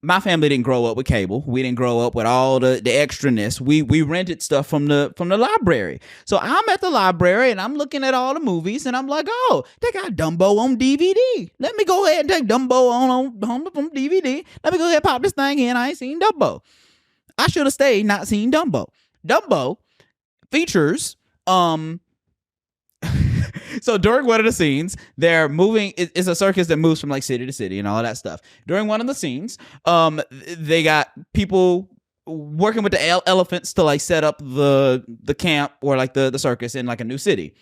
Speaker 1: my family didn't grow up with cable. We didn't grow up with all the extraness. We rented stuff from the library. So I'm at the library and I'm looking at all the movies and I'm like, oh, they got Dumbo on DVD. Let me go ahead and take Dumbo on DVD. Let me go ahead and pop this thing in. I ain't seen Dumbo. I should have stayed not seen Dumbo. Dumbo features so during one of the scenes, they're moving. It's a circus that moves from like city to city and all of that stuff. During one of the scenes, they got people working with the elephants to like set up the camp or like the circus in like a new city.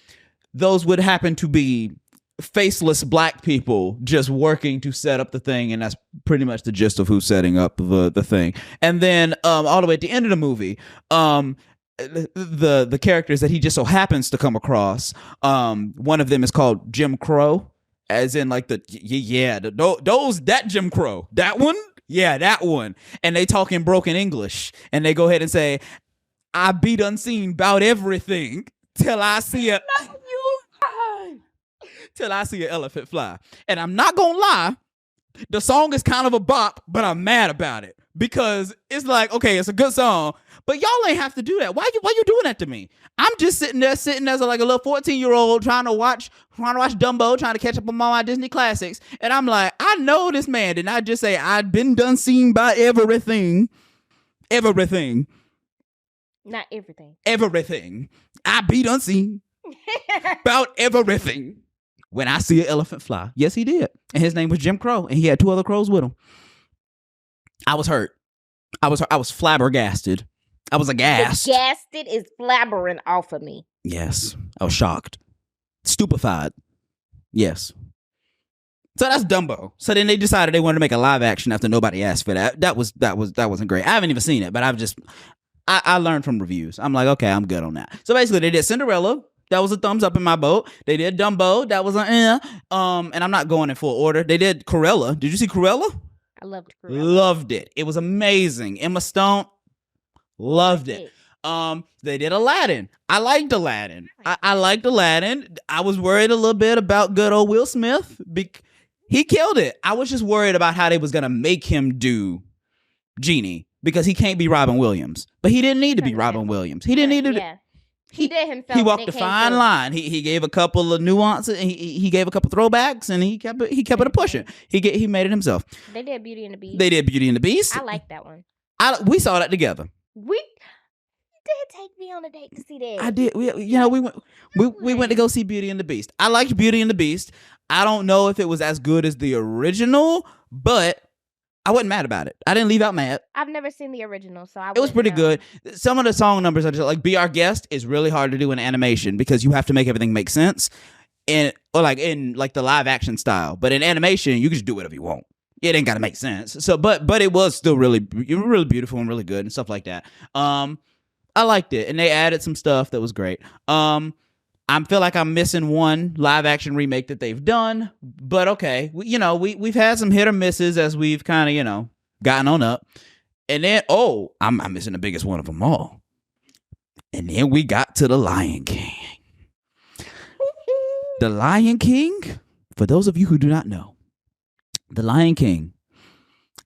Speaker 1: Those would happen to be faceless black people just working to set up the thing, and that's pretty much the gist of who's setting up the thing. And then all the way at the end of the movie, the characters that he just so happens to come across, one of them is called Jim Crow, as in like that Jim Crow, that one, and they talk in broken English, and they go ahead and say, I beat unseen about everything till I see an elephant fly. And I'm not gonna lie, the song is kind of a bop, but I'm mad about it because it's like, okay, it's a good song, but y'all ain't have to do that. Why you doing that to me? I'm just sitting as a little 14-year-old trying to watch Dumbo, trying to catch up on all my Disney classics, and I'm like, I know this man did not just say I'd been done seen by everything.
Speaker 2: Not everything.
Speaker 1: Everything. I be done seen about everything. When I see an elephant fly. Yes, he did. And his name was Jim Crow. And he had 2 other crows with him. I was hurt. I was flabbergasted. I was aghast.
Speaker 2: The gasted is blabbering off of me.
Speaker 1: Yes, I was shocked, stupefied. Yes. So that's Dumbo. So then they decided they wanted to make a live action after nobody asked for that. That wasn't great. I haven't even seen it, but I learned from reviews. I'm like, okay, I'm good on that. So basically, they did Cinderella. That was a thumbs up in my boat. They did Dumbo. That was an and I'm not going in full order. They did Cruella. Did you see Cruella?
Speaker 2: I loved Cruella.
Speaker 1: Loved it. It was amazing. Emma Stone, loved it. They did Aladdin. I liked Aladdin. I liked Aladdin. I was worried a little bit about good old Will Smith. He killed it. I was just worried about how they was gonna make him do Genie because he can't be Robin Williams. But he didn't need to be Robin Williams. He didn't need to.
Speaker 2: Yeah. He did himself.
Speaker 1: He walked a fine line. He gave a couple of nuances. He gave a couple throwbacks, and he kept it pushing. He made it himself.
Speaker 2: They did Beauty and the Beast.
Speaker 1: They did Beauty and the Beast.
Speaker 2: I like that one.
Speaker 1: We saw that together.
Speaker 2: You did take me on a date to see that.
Speaker 1: I did. We went to go see Beauty and the Beast. I liked Beauty and the Beast. I don't know if it was as good as the original, but I wasn't mad about it. I didn't leave out mad.
Speaker 2: I've never seen the original, so
Speaker 1: it was pretty good. Some of the song numbers are just like "Be Our Guest" is really hard to do in animation because you have to make everything make sense, or in the live action style. But in animation, you can just do whatever you want. It ain't got to make sense. So, but it was still really beautiful and really good and stuff like that. I liked it, and they added some stuff that was great. I feel like I'm missing one live action remake that they've done, but okay, we've had some hit or misses as we've kind of gotten on up, and then I'm missing the biggest one of them all, and then we got to the Lion King. The Lion King, for those of you who do not know, The Lion King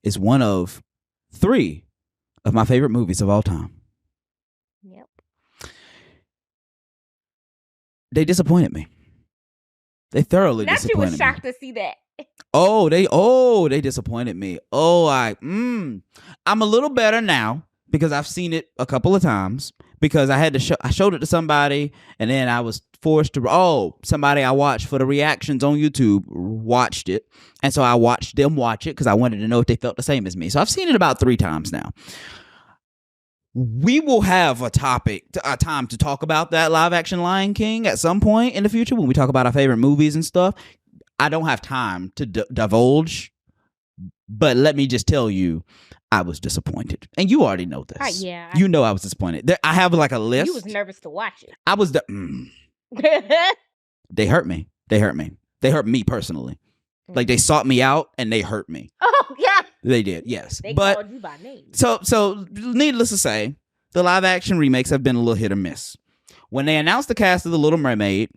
Speaker 1: is one of 3 of my favorite movies of all time.
Speaker 2: Yep.
Speaker 1: They disappointed me. They thoroughly disappointed me.
Speaker 2: She was shocked to see that.
Speaker 1: They disappointed me. I'm a little better now because I've seen it a couple of times because I showed it to somebody and then I was forced to, somebody I watched for the reactions on YouTube watched it. And so I watched them watch it because I wanted to know if they felt the same as me. So I've seen it about 3 times now. We will have a time to talk about that live action Lion King at some point in the future when we talk about our favorite movies and stuff. I don't have time to divulge, but let me just tell you, I was disappointed. And you already know this.
Speaker 2: Yeah.
Speaker 1: You know I was disappointed. I have like a list.
Speaker 2: You was nervous to watch it.
Speaker 1: I was They hurt me. They hurt me personally. Like they sought me out and they hurt me.
Speaker 2: Oh, yeah.
Speaker 1: They did, yes.
Speaker 2: They called you by name.
Speaker 1: So needless to say, the live action remakes have been a little hit or miss. When they announced the cast of The Little Mermaid,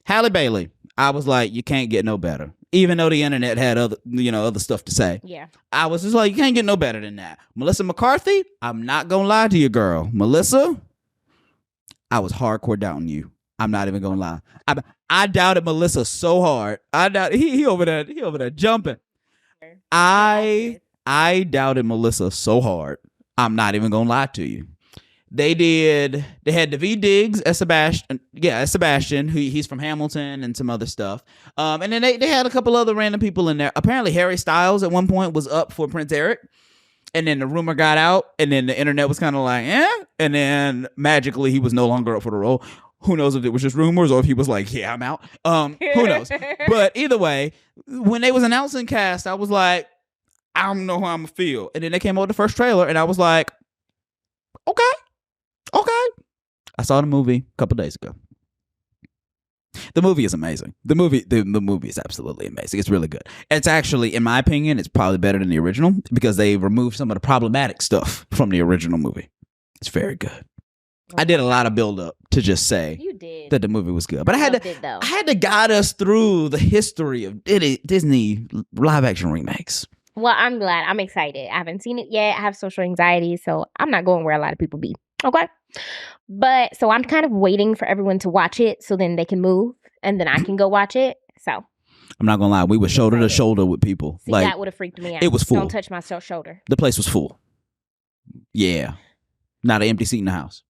Speaker 1: Halle Bailey, I was like, you can't get no better. Even though the internet had other stuff to say.
Speaker 2: Yeah.
Speaker 1: I was just like, you can't get no better than that. Melissa McCarthy, I'm not gonna lie to you, girl. Melissa, I was hardcore doubting you. I'm not even gonna lie. I doubted Melissa so hard. I doubt he over there jumping. I doubted Melissa so hard. I'm not even gonna lie to you. They had Daveed Diggs as Sebastian. Yeah, as Sebastian, he's from Hamilton and some other stuff. And then they had a couple other random people in there. Apparently Harry Styles at one point was up for Prince Eric. And then the rumor got out, and then the internet was kind of like, and then magically he was no longer up for the role. Who knows if it was just rumors or if he was like, yeah, I'm out. Who knows? But either way, when they was announcing cast, I was like, I don't know how I'm gonna feel. And then they came out with the first trailer, and I was like, okay. I saw the movie a couple days ago. The movie is amazing. The movie is absolutely amazing. It's really good. It's actually, in my opinion, it's probably better than the original because they removed some of the problematic stuff from the original movie. It's very good. I did a lot of build up to just say that the movie was good, but I had to guide us through the history of Disney live action remakes.
Speaker 2: Well, I'm glad. I'm excited. I haven't seen it yet. I have social anxiety, so I'm not going where a lot of people be. Okay. But so I'm kind of waiting for everyone to watch it so then they can move and then I can go watch it. So
Speaker 1: I'm not gonna lie, we were shoulder to shoulder with people.
Speaker 2: See, that would have freaked me out.
Speaker 1: It was full.
Speaker 2: Don't touch my shoulder.
Speaker 1: The place was full. Yeah. Not an empty seat in the house.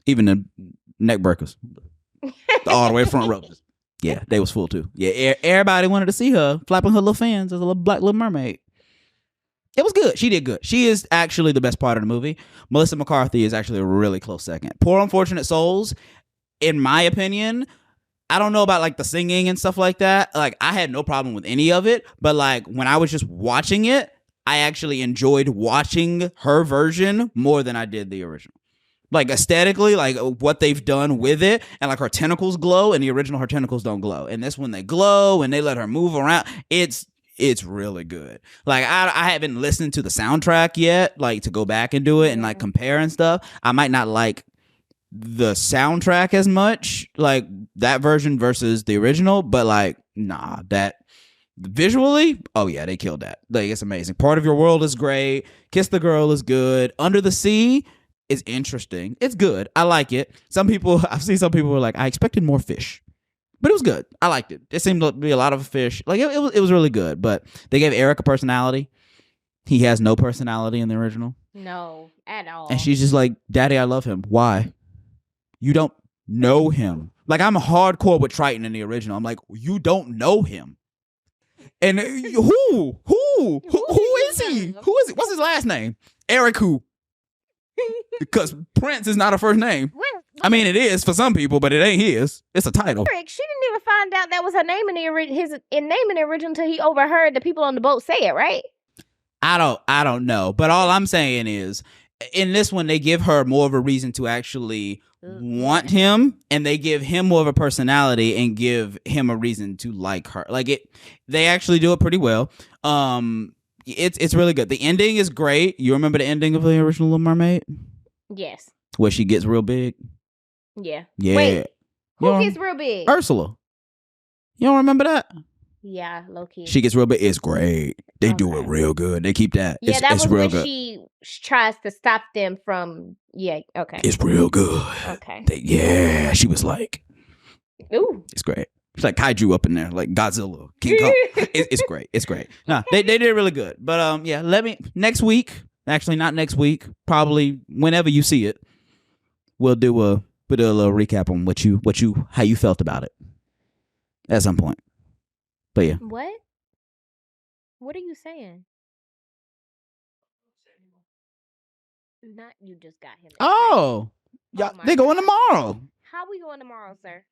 Speaker 1: Even the neck breakers. All the way front rows. Yeah, they was full too. Yeah, everybody wanted to see her flapping her little fans as a little black little mermaid. It was good. She did good. She is actually the best part of the movie. Melissa McCarthy is actually a really close second. Poor Unfortunate Souls, in my opinion, I don't know about like the singing and stuff like that. Like I had no problem with any of it, but like when I was just watching it, I actually enjoyed watching her version more than I did the original. Like aesthetically, like what they've done with it, and like her tentacles glow, and the original her tentacles don't glow. And this one they glow and they let her move around. It's really good. Like I haven't listened to the soundtrack yet, like to go back and do it and like compare and stuff. I might not like the soundtrack as much, like that version versus the original, but like nah, that visually, oh yeah, they killed that. Like it's amazing. Part of Your World is great. Kiss the Girl is good. Under the Sea is interesting. It's good. I like it. I've seen some people were like, I expected more fish. But it was good. I liked it. It seemed to be a lot of fish. Like it was really good. But they gave Eric a personality. He has no personality in the original.
Speaker 2: No, at all.
Speaker 1: And she's just like, Daddy, I love him. Why? You don't know him. Like I'm hardcore with Triton in the original. I'm like, you don't know him. And who is he? Who is he? What's his last name? Eric who? Because Prince is not a first name. I mean, it is for some people, but it ain't his. It's a title.
Speaker 2: Eric, she didn't even find out that was her name in the original until he overheard the people on the boat say it, right?
Speaker 1: I don't know, but all I'm saying is, in this one, they give her more of a reason to actually want him, and they give him more of a personality and give him a reason to like her. Like they actually do it pretty well. It's really good. The ending is great. You remember the ending of the original Little Mermaid?
Speaker 2: Yes.
Speaker 1: Where she gets real big.
Speaker 2: Yeah.
Speaker 1: Yeah.
Speaker 2: Wait, who gets real big?
Speaker 1: Ursula. You don't remember that?
Speaker 2: Yeah, low key.
Speaker 1: She gets real big. It's great. They do it real good. They keep that.
Speaker 2: Yeah, that was
Speaker 1: real
Speaker 2: when
Speaker 1: good.
Speaker 2: she tries to stop them from. Yeah. Okay.
Speaker 1: It's real good.
Speaker 2: Okay.
Speaker 1: She was like,
Speaker 2: ooh,
Speaker 1: it's great. It's like kaiju up in there, like Godzilla, King Kong. It's great. It's great. No, they did really good. But yeah, next week. Actually, not next week. Probably whenever you see it, we'll do a little recap on how you felt about it at some point. But yeah.
Speaker 2: What? What are you saying? Not you just got him.
Speaker 1: Oh, yeah, they going tomorrow.
Speaker 2: How we going tomorrow, sir?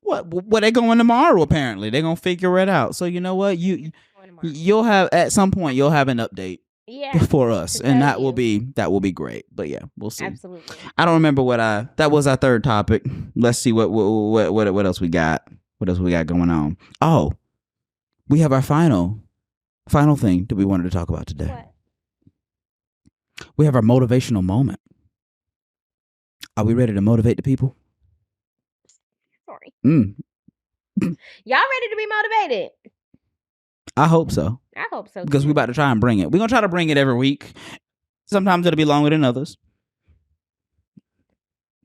Speaker 1: What they going tomorrow? Apparently, they're gonna figure it out. So you know what, you'll have at some point you'll have an update.
Speaker 2: Yeah,
Speaker 1: for us, and that will be great. But yeah, we'll see.
Speaker 2: Absolutely.
Speaker 1: I don't remember that was our third topic. Let's see what else we got. What else we got going on? Oh, we have our final thing that we wanted to talk about today.
Speaker 2: What?
Speaker 1: We have our motivational moment. Are we ready to motivate the people?
Speaker 2: Sorry. Y'all ready to be motivated?
Speaker 1: I hope so.
Speaker 2: I hope so,
Speaker 1: because we're about to try and bring it. We're going to try to bring it every week. Sometimes it'll be longer than others.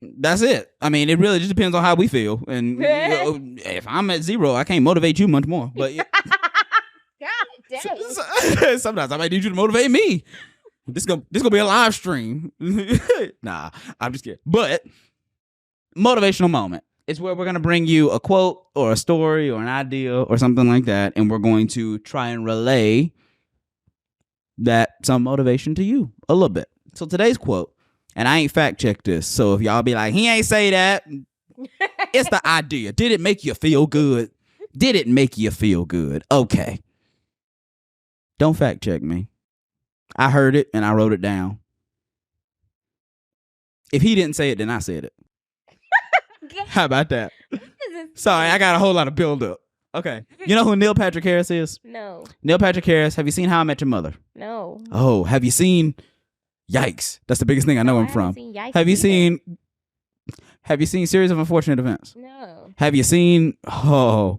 Speaker 1: That's it. I mean, it really just depends on how we feel. And if I'm at 0, I can't motivate you much more. But
Speaker 2: God dang.
Speaker 1: Sometimes I might need you to motivate me. This gonna be a live stream. Nah, I'm just kidding. But motivational moment. It's where we're going to bring you a quote or a story or an idea or something like that, and we're going to try and relay some motivation to you a little bit. So today's quote, and I ain't fact checked this, so if y'all be like, he ain't say that, it's the idea. Did it make you feel good? Did it make you feel good? Okay. Don't fact check me. I heard it and I wrote it down. If he didn't say it, then I said it. How about that? Sorry, I got a whole lot of build up. Okay. You know who Neil Patrick Harris is?
Speaker 2: No.
Speaker 1: Neil Patrick Harris. Have you seen How I Met Your Mother?
Speaker 2: No.
Speaker 1: Oh, have you seen Yikes? That's the biggest thing I know him from. Have you seen Series of Unfortunate Events?
Speaker 2: No.
Speaker 1: Have you seen
Speaker 2: I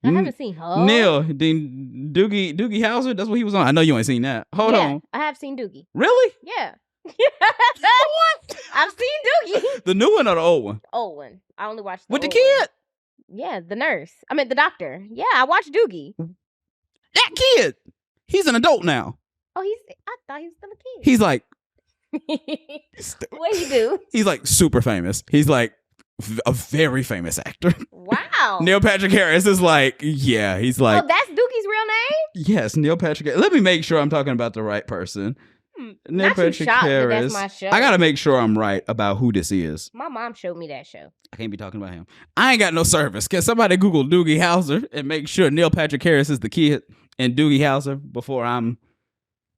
Speaker 2: haven't seen
Speaker 1: Neil Doogie Howser? That's what he was on. I know you ain't seen that. Hold on.
Speaker 2: I have seen Doogie.
Speaker 1: Really?
Speaker 2: Yeah. What? I've seen Doogie.
Speaker 1: The new one or the old one?
Speaker 2: Old one. I only watched
Speaker 1: with the kid.
Speaker 2: Yeah, the nurse. I mean the doctor. Yeah, I watched Doogie.
Speaker 1: That kid. He's an adult now.
Speaker 2: Oh, I thought he was still a kid.
Speaker 1: He's like
Speaker 2: what he do?
Speaker 1: He's like super famous. He's like a very famous actor.
Speaker 2: Wow.
Speaker 1: Neil Patrick Harris is like, yeah, he's like.
Speaker 2: Oh, that's Doogie's real name?
Speaker 1: Yes, Neil Patrick. Let me make sure I'm talking about the right person. Neil
Speaker 2: Not too
Speaker 1: Patrick
Speaker 2: shocked that
Speaker 1: Harris.
Speaker 2: that's my show.
Speaker 1: I gotta make sure I'm right about who this is.
Speaker 2: My mom showed me that show.
Speaker 1: I can't be talking about him. I ain't got no service. Can somebody Google Doogie Howser and make sure Neil Patrick Harris is the kid in Doogie Howser before I'm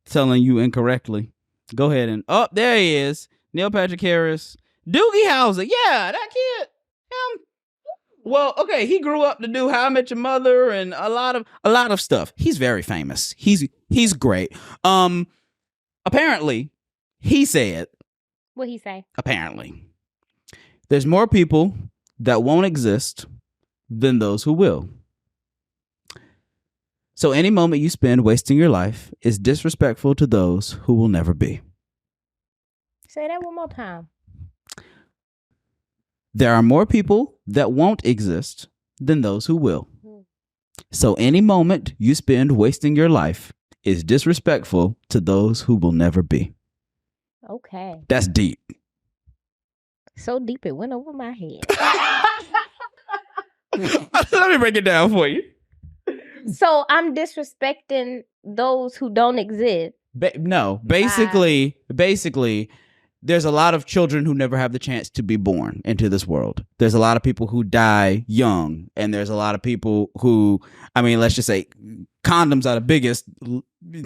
Speaker 1: telling you incorrectly? Go ahead and there he is. Neil Patrick Harris. Doogie Howser. Yeah, that kid. Him. Well, okay, he grew up to do How I Met Your Mother and a lot of stuff. He's very famous. He's great. Apparently, he said.
Speaker 2: What'd he say?
Speaker 1: Apparently, there's more people that won't exist than those who will. So any moment you spend wasting your life is disrespectful to those who will never be.
Speaker 2: Say that one more time.
Speaker 1: There are more people that won't exist than those who will. So any moment you spend wasting your life is disrespectful to those who will never be.
Speaker 2: Okay.
Speaker 1: That's deep.
Speaker 2: So deep it went over my head.
Speaker 1: Let me break it down for you.
Speaker 2: So I'm disrespecting those who don't exist.
Speaker 1: No, basically, there's a lot of children who never have the chance to be born into this world. There's a lot of people who die young, and there's a lot of people who, I mean, let's just say condoms are the biggest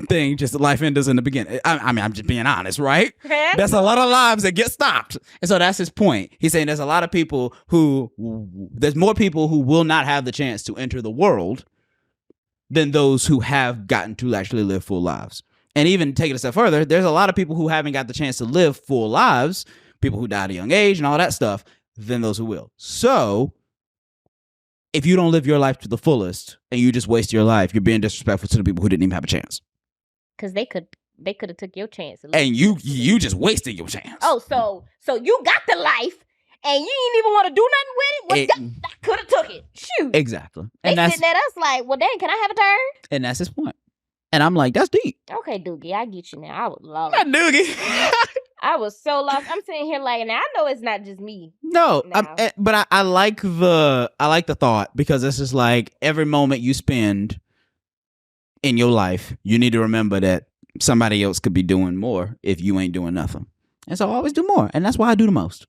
Speaker 1: thing, just life enders in the beginning. I mean, I'm just being honest, right? That's a lot of lives that get stopped. And so that's his point. He's saying there's a lot of people there's more people who will not have the chance to enter the world than those who have gotten to actually live full lives. And even take it a step further, there's a lot of people who haven't got the chance to live full lives, people who died at a young age and all that stuff, than those who will. So if you don't live your life to the fullest and you just waste your life, you're being disrespectful to the people who didn't even have a chance.
Speaker 2: Because they could have took your chance.
Speaker 1: And you just wasted your chance.
Speaker 2: Oh, so you got the life and you didn't even want to do nothing with it? Well, I could have took it. Shoot.
Speaker 1: Exactly.
Speaker 2: They sitting at us like, well, dang, can I have a turn?
Speaker 1: And that's his point. And I'm like, that's deep.
Speaker 2: Okay, Doogie, I get you now. I was lost.
Speaker 1: Not Doogie.
Speaker 2: I was so lost. I'm sitting here like, now I know it's not just me.
Speaker 1: No, but I like the thought, because it's just like every moment you spend in your life, you need to remember that somebody else could be doing more if you ain't doing nothing. And so I always do more, and that's why I do the most.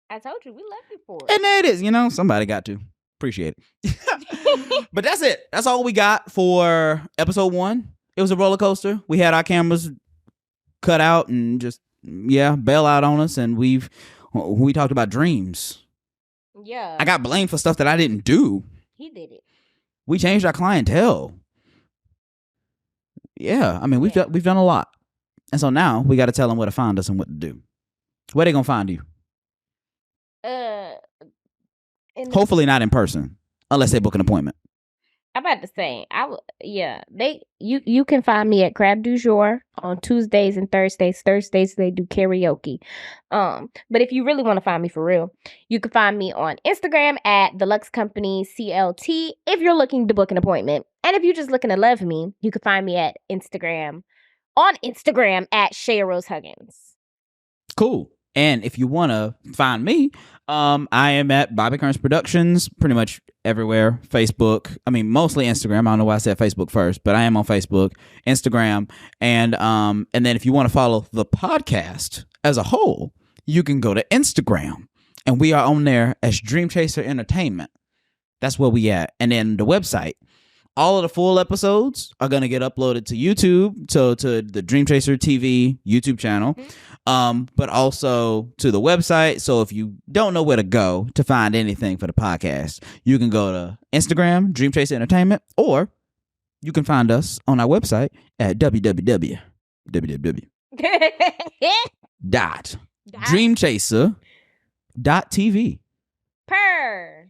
Speaker 2: I told you, we left you for it.
Speaker 1: And there it is. Somebody got to. Appreciate it. But that's it. That's all we got for episode 1. It was a roller coaster. We had our cameras cut out and just, bail out on us. And we talked about dreams.
Speaker 2: Yeah.
Speaker 1: I got blamed for stuff that I didn't do.
Speaker 2: He did it.
Speaker 1: We changed our clientele. Yeah. I mean, we've done a lot. And so now we got to tell them where to find us and what to do. Where they going to find you? Hopefully not in person, unless they book an appointment.
Speaker 2: I'm about to say, you can find me at Crab du Jour on Tuesdays and Thursdays. Thursdays they do karaoke. But if you really want to find me for real, you can find me on Instagram at The Lux Company CLT if you're looking to book an appointment. And if you're just looking to love me, you can find me on Instagram at Shaya Rose Huggins.
Speaker 1: Cool. And if you want to find me, I am at Bobby Kerns Productions, pretty much everywhere. Facebook. I mean, mostly Instagram. I don't know why I said Facebook first, but I am on Facebook, Instagram. And then if you want to follow the podcast as a whole, you can go to Instagram. And we are on there as Dream Chaser Entertainment. That's where we at. And then the website. All of the full episodes are going to get uploaded to YouTube, to the Dream Chaser TV YouTube channel, but also to the website. So if you don't know where to go to find anything for the podcast, you can go to Instagram, Dream Chaser Entertainment, or you can find us on our website at www.dreamchaser.tv.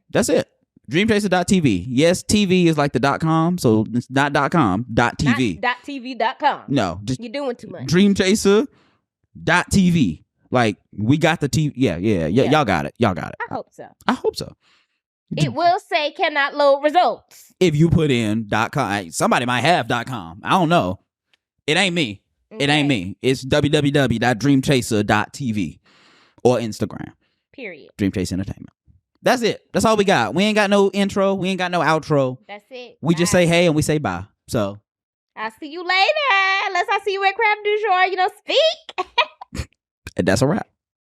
Speaker 1: That's it. Dreamchaser.tv. Yes, TV is like the .com, so it's not .com, .tv.
Speaker 2: Not .tv.com.
Speaker 1: No, just
Speaker 2: you're doing too much.
Speaker 1: Dreamchaser.tv. Like, we got the TV. Yeah. Y'all got it. I hope so.
Speaker 2: It will say cannot load results.
Speaker 1: If you put in .com, somebody might have .com. I don't know. It ain't me. Okay. It ain't me. It's www.dreamchaser.tv or Instagram.
Speaker 2: Period.
Speaker 1: Dream Chaser Entertainment. That's it. That's all we got. We ain't got no intro. We ain't got no outro.
Speaker 2: That's it.
Speaker 1: We just say hey and we say bye. So
Speaker 2: I'll see you later. Unless I see you at Crab du Jour, speak.
Speaker 1: that's a wrap.